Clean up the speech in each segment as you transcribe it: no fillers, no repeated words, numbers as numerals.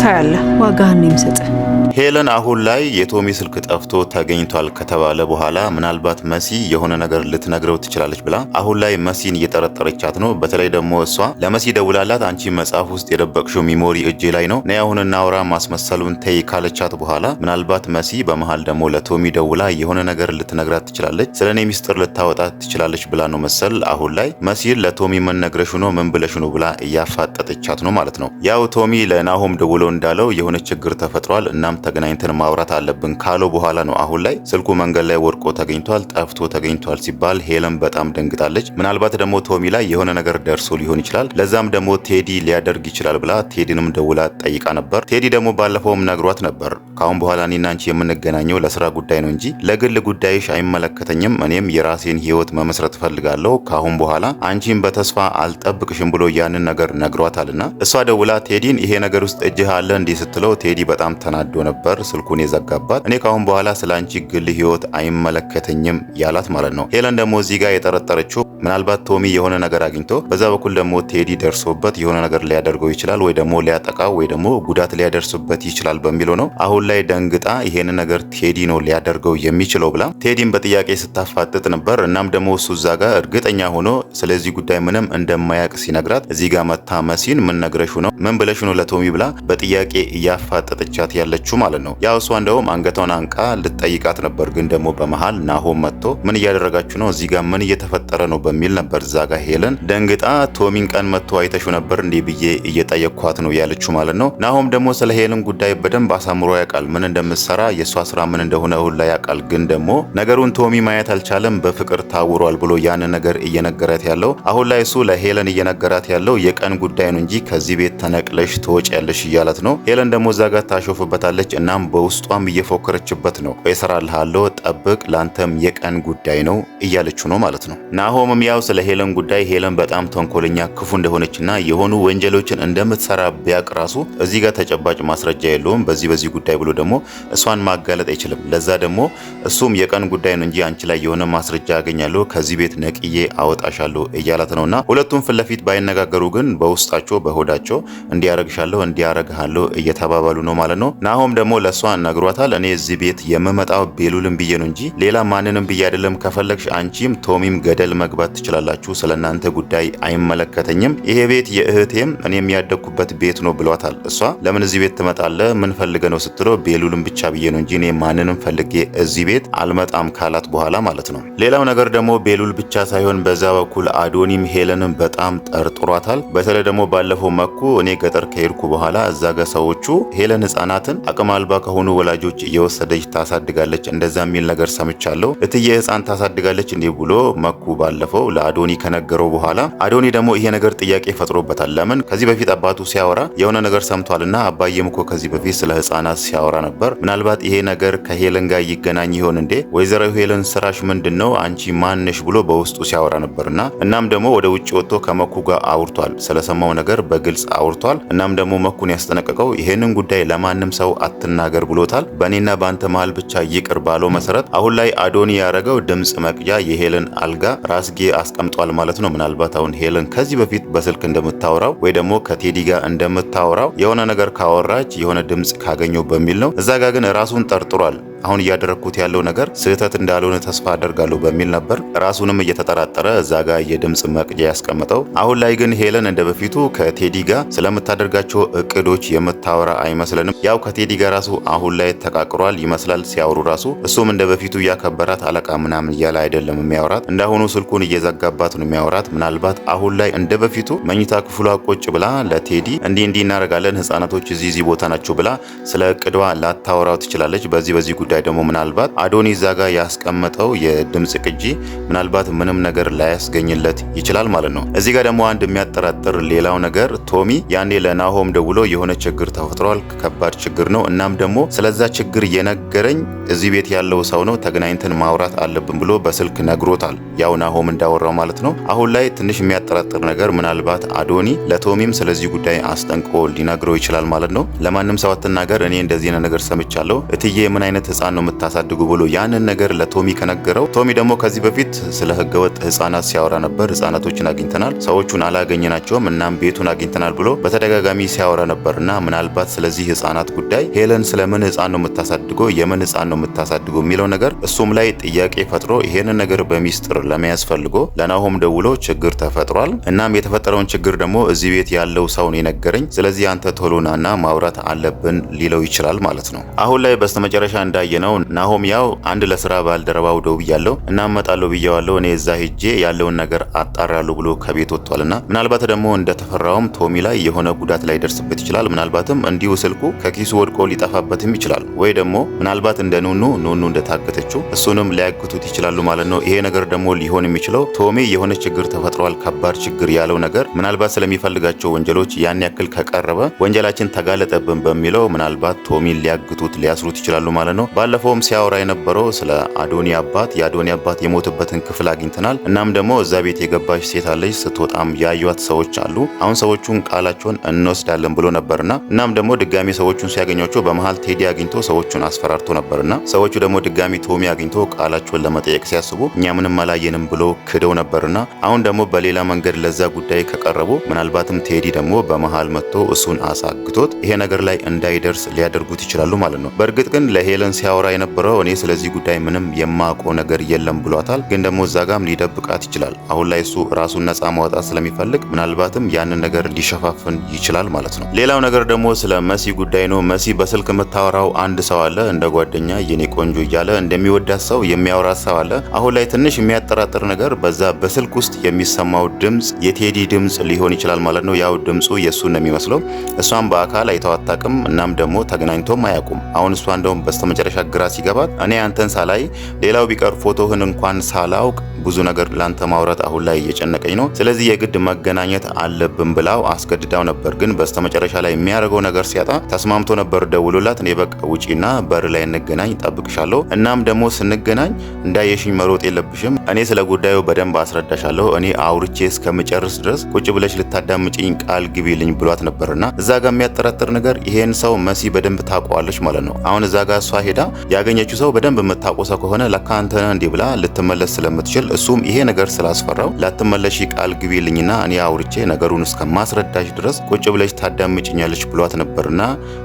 ታያለህ፣ ዋጋህን ነው የምሰጥህ። ሄለን አሁን ላይ የቶሚ ስልክ ጠፍቶ ተገኝቷል ከተባለ በኋላ ምናልባት መሲ የሆነ ነገር ልትነግረው ትችላለች ብላ አሁን ላይ መሲን እየጠረጠረቻት ነው። በተለይ ደግሞ እሷ ለመሲ ደውላላት አንቺ መጽሐፍ ውስጥ የደበቅሽው ሚሞሪ እጄ ላይ ነው ነይ አሁን እናውራ ማስመሰሉን ተይ ካለቻት በኋላ ምናልባት መሲ በመሃል ደግሞ ለቶሚ ደውላ የሆነ ነገር ልትነግራት ትችላለች፣ ስለኔ ሚስጥር ልታወጣት ትችላለች ብላ ነው መሰል አሁን ላይ መሲን ለቶሚ ምን ነግረሽ ነው ምን ብለሽ ነው ብላ እያፋጠጠቻት ነው ማለት ነው። ያው ቶሚ ለናሆም ደውሎ እንዳለው የሆነ ችግር ተፈጥሯል እናም ተገናኝተን ማውራት አለብን ካለው በኋላ ነው አሁን ላይ ስልኩ መንገድ ላይ ወድቆ ተገኝቷል ጠፍቶ ተገኝቷል ሲባል ሄለን በጣም ደንግጣለች። ምናልባት ደግሞ ቶሚ ላይ የሆነ ነገር ደርሶ ሊሆን ይችላል፣ ለዛም ደግሞ ቴዲ ሊያደርግ ይችላል ብላ ቴዲንም ደውላ ጠይቃ ነበር። ቴዲ ደግሞ ባለፈውም ነግሯት ነበር ካሁን በኋላ እኔና አንቺ የምንገናኘው ለስራ ጉዳይ ነው እንጂ ለግል ጉዳይሽ አይመለከተኝም፣ እኔም የራሴን ህይወት መመስረት ፈልጋለሁ፣ ካሁን በኋላ አንቺን በተስፋ አልጠብቅሽም ብሎ ያንን ነገር ነግሯታልና እሷ ደውላ ቴዲን ይሄ ነገር ውስጥ እጅህ አለ እንዲህ ስትለው ቴዲ በጣም ተናዶ ነበር ስልኩን የዘጋባት። እኔ ካሁን በኋላ ስላንቺ ግል ህይወት አይመለከተኝም ያላት ማለት ነው። ሄለን ደግሞ እዚህ ጋር የጠረጠረችው ምናልባት ቶሚ የሆነ ነገር አግኝቶ በዛ በኩል ደግሞ ቴዲ ደርሶበት የሆነ ነገር ሊያደርገው ይችላል ወይ ደግሞ ሊያጠቃው ወይ ደግሞ ጉዳት ሊያደርስበት ይችላል በሚለው ነው አሁን ላይ ደንግጣ ይሄን ነገር ቴዲ ነው ሊያደርገው የሚችለው ብላ ቴዲን በጥያቄ ስታፋጥጥ ነበር። እናም ደግሞ እሱ እዛ ጋር እርግጠኛ ሆኖ ስለዚህ ጉዳይ ምንም እንደማያውቅ ሲነግራት እዚህ ጋር መታ መሲን ምን ነግረሽ ነው ምን ብለሽ ነው ለቶሚ ብላ በጥያቄ እያፋጠጠቻት ያለችው ማለት ነው። ያው እሷ እንደውም አንገቷን አንቃ ልትጠይቃት ነበር፣ ግን ደግሞ በመሃል ናሆም መጥቶ ምን እያደረጋችሁ ነው እዚህ ጋር ምን እየተፈጠረ ነው በሚል ነበር እዛ ጋር ሄለን ደንግጣ ቶሚን ቀን መጥቶ አይተሹ ነበር እንዴ ብዬ እየጠየቅኳት ነው ያለችው ማለት ነው። ናሆም ደግሞ ስለ ሄለን ጉዳይ በደንብ አሳምሮ ያውቃል፣ ምን እንደምትሰራ የሷ ስራ ምን እንደሆነ ሁላ ያውቃል። ግን ደግሞ ነገሩን ቶሚ ማየት አልቻለም፣ በፍቅር ታውሯል ብሎ ያን ነገር እየነገራት ያለው አሁን ላይ እሱ ለሄለን እየነገራት ያለው የቀን ጉዳይ ነው እንጂ ከዚህ ቤት ተነቅለሽ ትወጪያለሽ እያላት ነው። ሄለን ደግሞ እዛ ጋር ታሾፍበታለች። እናም በውስጧም እየፎከረችበት ነው። ቆይ እሰራልሃለሁ ጠብቅ፣ ላንተም የቀን ጉዳይ ነው እያለችው ነው ማለት ነው። ናሆምም ያው ስለ ሄለን ጉዳይ ሄለን በጣም ተንኮለኛ ክፉ እንደሆነችና የሆኑ ወንጀሎችን እንደምትሰራ ቢያቅ ራሱ እዚህ ጋር ተጨባጭ ማስረጃ የለውም በዚህ ጉዳይ ብሎ ደግሞ እሷን ማጋለጥ አይችልም። ለዛ ደግሞ እሱም የቀን ጉዳይ ነው እንጂ አንቺ ላይ የሆነ ማስረጃ ያገኛለሁ ከዚህ ቤት ነቅዬ አወጣሻለሁ እያላት ነውና ሁለቱም ፊት ለፊት ባይነጋገሩ ግን በውስጣቸው በሆዳቸው እንዲያረግሻለሁ እንዲያረግሃለሁ እየተባባሉ ነው ማለት ነው። ናሆም ደግሞ ለሷ ነግሯታል። እኔ እዚህ ቤት የምመጣው ቤሉልን ብዬ ነው እንጂ ሌላ ማንንም ብዬ አይደለም፣ ከፈለግሽ አንቺም ቶሚም ገደል መግባት ትችላላችሁ፣ ስለናንተ ጉዳይ አይመለከተኝም፣ ይሄ ቤት የእህቴም እኔ የሚያደግኩበት ቤት ነው ብሏታል። እሷ ለምን እዚህ ቤት ትመጣለህ ምን ፈልገ ነው ስትለው ቤሉልን ብቻ ብዬ ነው እንጂ እኔ ማንንም ፈልጌ እዚህ ቤት አልመጣም ካላት በኋላ ማለት ነው። ሌላው ነገር ደግሞ ቤሉል ብቻ ሳይሆን በዛ በኩል አዶኒም ሄለንም በጣም ጠርጥሯታል። በተለይ ደግሞ ባለፈው መኩ እኔ ገጠር ከሄድኩ በኋላ እዛ ጋር ሰዎቹ ሄለን ህፃናትን አቅም አልባ ከሆኑ ወላጆች እየወሰደች ታሳድጋለች እንደዛ የሚል ነገር ሰምቻለሁ፣ እትዬ ህፃን ታሳድጋለች እንዲህ ብሎ መኩ ባለፈው ለአዶኒ ከነገረው በኋላ አዶኒ ደግሞ ይሄ ነገር ጥያቄ ፈጥሮበታል። ለምን ከዚህ በፊት አባቱ ሲያወራ የሆነ ነገር ሰምቷልና አባዬም እኮ ከዚህ በፊት ስለ ህፃናት ሲያወራ ነበር፣ ምናልባት ይሄ ነገር ከሄለን ጋር ይገናኝ ይሆን እንዴ ወይዘሮ ሄለን ስራሽ ምንድነው አንቺ ማንሽ ብሎ በውስጡ ሲያወራ ነበርና እናም ደግሞ ወደ ውጭ ወጥቶ ከመኩ ጋር አውርቷል፣ ስለሰማው ነገር በግልጽ አውርቷል። እናም ደግሞ መኩን ያስጠነቀቀው ይሄንን ጉዳይ ለማንም ሰው አትናገር ብሎታል። በእኔና በአንተ መሃል ብቻ ይቅር ባለው መሰረት አሁን ላይ አዶኒ ያረገው ድምጽ መቅጃ የሄለን አልጋ ራስጌ አስቀምጧል ማለት ነው። ምናልባት አሁን ሄለን ከዚህ በፊት በስልክ እንደምታወራው ወይ ደግሞ ከቴዲ ጋር እንደምታወራው የሆነ ነገር ካወራች የሆነ ድምጽ ካገኘው በሚል ነው። እዛ ጋር ግን ራሱን ጠርጥሯል። አሁን እያደረግኩት ያለው ነገር ስህተት እንዳልሆነ ተስፋ አደርጋለሁ በሚል ነበር ራሱንም እየተጠራጠረ እዛ ጋር የድምጽ መቅጃ ያስቀምጠው። አሁን ላይ ግን ሄለን እንደ በፊቱ ከቴዲ ጋር ስለምታደርጋቸው እቅዶች የምታወራ አይመስለንም። ያው ከቴዲ ጋር ራሱ አሁን ላይ ተቃቅሯል ይመስላል ሲያወሩ ራሱ እሱም እንደ በፊቱ እያከበራት አለቃ ምናምን እያለ አይደለም የሚያወራት፣ እንዳሁኑ ስልኩን እየዘጋባት ነው የሚያወራት። ምናልባት አሁን ላይ እንደ በፊቱ መኝታ ክፍሏ ቁጭ ብላ ለቴዲ እንዲህ እናደርጋለን ህፃናቶች እዚህ ቦታ ናቸው ብላ ስለ እቅዷ ላታወራው ትችላለች። በዚህ ጉዳይ ደግሞ ምናልባት አዶኒ ዛጋ ያስቀመጠው የድምጽ ቅጂ ምናልባት ምንም ነገር ላያስገኝለት ይችላል ማለት ነው። እዚህ ጋር ደግሞ አንድ የሚያጠራጥር ሌላው ነገር ቶሚ ያኔ ለናሆም ደውሎ የሆነ ችግር ተፈጥሯል፣ ከባድ ችግር ነው፣ እናም ደግሞ ስለዛ ችግር የነገረኝ እዚህ ቤት ያለው ሰው ነው፣ ተገናኝተን ማውራት አለብን ብሎ በስልክ ነግሮታል። ያው ናሆም እንዳወራው ማለት ነው። አሁን ላይ ትንሽ የሚያጠራጥር ነገር ምናልባት አዶኒ ለቶሚም ስለዚህ ጉዳይ አስጠንቅቆ ሊነግረው ይችላል ማለት ነው። ለማንም ሰው አትናገር፣ እኔ እንደዚህ ነገር ሰምቻለሁ፣ እትዬ ምን አይነት ህፃን ነው የምታሳድጉ ብሎ ያንን ነገር ለቶሚ ከነገረው ቶሚ ደግሞ ከዚህ በፊት ስለ ህገወጥ ህፃናት ሲያወራ ነበር። ህፃናቶችን አግኝተናል፣ ሰዎቹን አላገኘናቸውም፣ እናም ቤቱን አግኝተናል ብሎ በተደጋጋሚ ሲያወራ ነበርና ምናልባት ስለዚህ ህፃናት ጉዳይ ሄለን ስለምን ህፃን ነው የምታሳድገው፣ የምን ህፃን ነው የምታሳድገው የሚለው ነገር እሱም ላይ ጥያቄ ፈጥሮ ይሄንን ነገር በሚስጥር ለመያዝ ፈልጎ ለናሆም ደውሎ ችግር ተፈጥሯል። እናም የተፈጠረውን ችግር ደግሞ እዚህ ቤት ያለው ሰው ነው የነገረኝ፣ ስለዚህ አንተ ቶሎናና ማውራት አለብን ሊለው ይችላል ማለት ነው። አሁን ላይ በስተመጨረሻ እንዳየነው ናሆም ያው አንድ ለስራ ባልደረባው ደውያለሁ እና እመጣለሁ ብየዋለሁ፣ እኔ እዛ ሄጄ ያለውን ነገር አጣራለሁ ብሎ ከቤት ወጥቷልና ምናልባት ደግሞ እንደተፈራውም ቶሚ ላይ የሆነ ጉዳት ላይ ደርስበት ይችላል። ምናልባትም እንዲሁ ስልኩ ከኪሱ ወድቆ ሊጠፋበትም ይችላል። ወይ ደግሞ ምናልባት እንደ ኑኑ እንደታገተችው እሱንም ሊያግቱት ይችላሉ ማለት ነው። ይሄ ነገር ደግሞ ሊሆን የሚችለው ቶሚ የሆነ ችግር ተፈጥሯል፣ ከባድ ችግር ያለው ነገር ምናልባት ስለሚፈልጋቸው ወንጀሎች ያን ያክል ከቀረበ ወንጀላችን ተጋለጠብን በሚለው ምናልባት ቶሚን ሊያግቱት ሊያስሩት ይችላሉ ማለት ነው። ባለፈውም ሲያወራ የነበረው ስለ አዶኒ አባት የአዶኒ አባት የሞተበትን ክፍል አግኝተናል። እናም ደግሞ እዛ ቤት የገባች ሴት አለች፣ ስትወጣም ያዩት ሰዎች አሉ። አሁን ሰዎቹን ቃላቸውን እንወስዳለን ብሎ ነበርና እናም ደግሞ ድጋሚ ሰዎቹን ሲያገኛቸው በመሃል ቴዲ አግኝቶ ሰዎቹን አስፈራርቶ ነበርና ሰዎቹ ደግሞ ድጋሚ ቶሚ አግኝቶ ቃላቸውን ለመጠየቅ ሲያስቡ እኛ ምንም አላየንም ብሎ ክደው ነበርና አሁን ደግሞ በሌላ መንገድ ለዛ ጉዳይ ከቀረቡ ምናልባትም ቴዲ ደግሞ በመሃል መጥቶ እሱን አሳግቶት ይሄ ነገር ላይ እንዳይደርስ ሊያደርጉት ይችላሉ ማለት ነው። በእርግጥ ግን ለሄለን ሲያወራ የነበረው እኔ ስለዚህ ጉዳይ ምንም የማውቀው ነገር የለም ብሏታል። ግን ደግሞ እዛ ጋም ሊደብቃት ይችላል። አሁን ላይ እሱ ራሱን ነፃ ማውጣት ስለሚፈልግ ምናልባትም ያንን ነገር ሊሸፋፍን ይችላል ማለት ነው። ሌላው ነገር ደግሞ ስለ መሲ ጉዳይ ነው። መሲ በስልክ የምታወራው አንድ ሰው አለ፣ እንደ ጓደኛ የኔ ቆንጆ እያለ እንደሚወዳት ሰው የሚያወራት ሰው አለ። አሁን ላይ ትንሽ የሚያጠራጥር ነገር በዛ በስልክ ውስጥ የሚሰማው ድምጽ የቴዲ ድምጽ ሊሆን ይችላል ማለት ነው። ያው ድምጹ የሱን ነው የሚመስለው። እሷም በአካል አይተው አታውቅም፣ እናም ደግሞ ተገናኝቶም አያውቁም። አሁን እሷ እንደውም በስተመጨረሻ ግራ ሲገባት እኔ አንተን ሳላይ ሌላው ቢቀር ፎቶህን እንኳን ሳላውቅ ብዙ ነገር ላንተ ማውራት አሁን ላይ እየጨነቀኝ ነው፣ ስለዚህ የግድ መገናኘት አለብን ብላው አስገድዳው ነበር። ግን በስተመጨረሻ ላይ የሚያደርገው ነገር ሲያጣ ተስማምቶ ነበር ደውሎላት እኔ በቃ ውጪና በር ላይ እንገናኝ ጠብቅሻለሁ፣ እናም ደግሞ ስንገናኝ እንዳየሽኝ መሮጥ የለብሽም፣ እኔ ስለ ጉዳዩ በደንብ አስረዳሻለሁ፣ እኔ አውርቼ እስከምጨርስ ድረስ ቁጭ ብለሽ ልታዳምጪኝ ቃል ግቢልኝ ብሏት ነበርና እዛ ጋር የሚያጠራጥር ነገር ይሄን ሰው መሲ በደንብ ታውቀዋለች ማለት ነው። አሁን እዛ ጋር እሷ ሄዳ ያገኘችው ሰው በደንብ የምታውቀው ሰው ከሆነ ለካ አንተ ነህ እንዲህ ብላ ልትመለስ ስለምትችል እሱም ይሄ ነገር ስላስፈራው ላትመለሽ ቃል ግቢልኝና እኔ አውርቼ ነገሩን እስከማስረዳሽ ድረስ ቁጭ ብለሽ ታዳምጪኛለች ብሏት ነበርና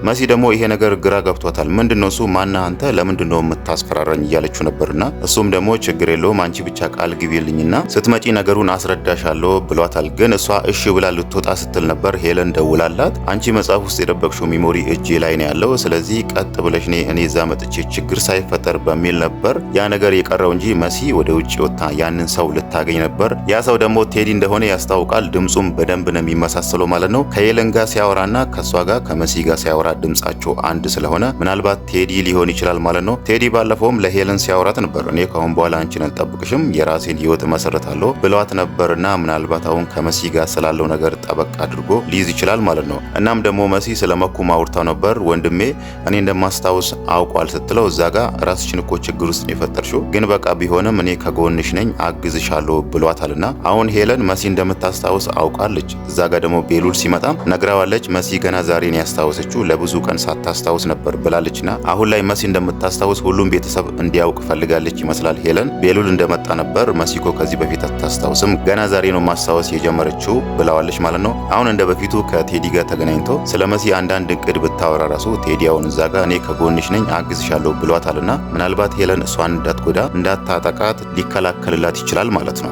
መሲ ደግሞ ይሄ ነገር ግራ ገብቷታል። ምንድነው እሱ ማና አንተ ለምንድነው የምታስፈራራኝ እያለችው ነበርና እሱም ደግሞ ችግር የለውም አንቺ ብቻ ቃል ግቢልኝና ስትመጪ ነገሩን አስረዳሻለሁ ብሏታል። ግን እሷ እሺ ብላ ልትወጣ ስትል ነበር ሄለን ደውላላት አንቺ መጽሐፍ ውስጥ የደበቅሽው ሚሞሪ እጄ ላይ ነው ያለው፣ ስለዚህ ቀጥ ብለሽ እኔ እዛ መጥቼ ችግር ሳይፈጠር በሚል ነበር ያ ነገር የቀረው እንጂ መሲ ወደ ውጭ ወጣ ያንን ሰው ልታገኝ ነበር። ያ ሰው ደግሞ ቴዲ እንደሆነ ያስታውቃል። ድምጹም በደንብ ነው የሚመሳሰለው ማለት ነው። ከሄለን ጋር ሲያወራና ከሷ ጋር ከመሲ ጋር ሲያወራ ድምጻቸው አንድ ስለሆነ ምናልባት ቴዲ ሊሆን ይችላል ማለት ነው። ቴዲ ባለፈውም ለሄለን ሲያወራት ነበር እኔ ከአሁን በኋላ አንቺን አልጠብቅሽም የራሴን ህይወት መሰረታለሁ ብለዋት ነበርና ምናልባት አሁን ከመሲ ጋር ስላለው ነገር ጠበቅ አድርጎ ሊይዝ ይችላል ማለት ነው። እናም ደግሞ መሲ ስለመኩ ማውርታው ነበር ወንድሜ እኔ እንደማስታውስ አውቋል ስትለው እዛ ጋር ራስሽን እኮ ችግር ውስጥ የፈጠርሽው ግን በቃ ቢሆንም እኔ ከጎንሽ ነኝ አግዝሻለሁ ብሏታልና አሁን ሄለን መሲ እንደምታስታውስ አውቃለች። እዛ ጋር ደግሞ ቤሉል ሲመጣ ነግራዋለች። መሲ ገና ዛሬ ነው ያስታወሰችው ለብዙ ቀን ሳታስታውስ ነበር ብላለችና አሁን ላይ መሲ እንደምታስታውስ ሁሉም ቤተሰብ እንዲያውቅ ፈልጋለች ይመስላል ሄለን። ቤሉል እንደመጣ ነበር መሲኮ ከዚህ በፊት አታስታውስም ገና ዛሬ ነው ማስታወስ የጀመረችው ብለዋለች ማለት ነው። አሁን እንደ በፊቱ ከቴዲ ጋር ተገናኝቶ ስለ መሲ አንዳንድ እቅድ ብታወራ ራሱ ቴዲ አሁን እዛ ጋር እኔ ከጎንሽ ነኝ አግዝሻለሁ ብሏታልና ምናልባት ሄለን እሷን እንዳትጎዳ እንዳታጠቃት ሊከላከልላት ይችላል ማለት ነው።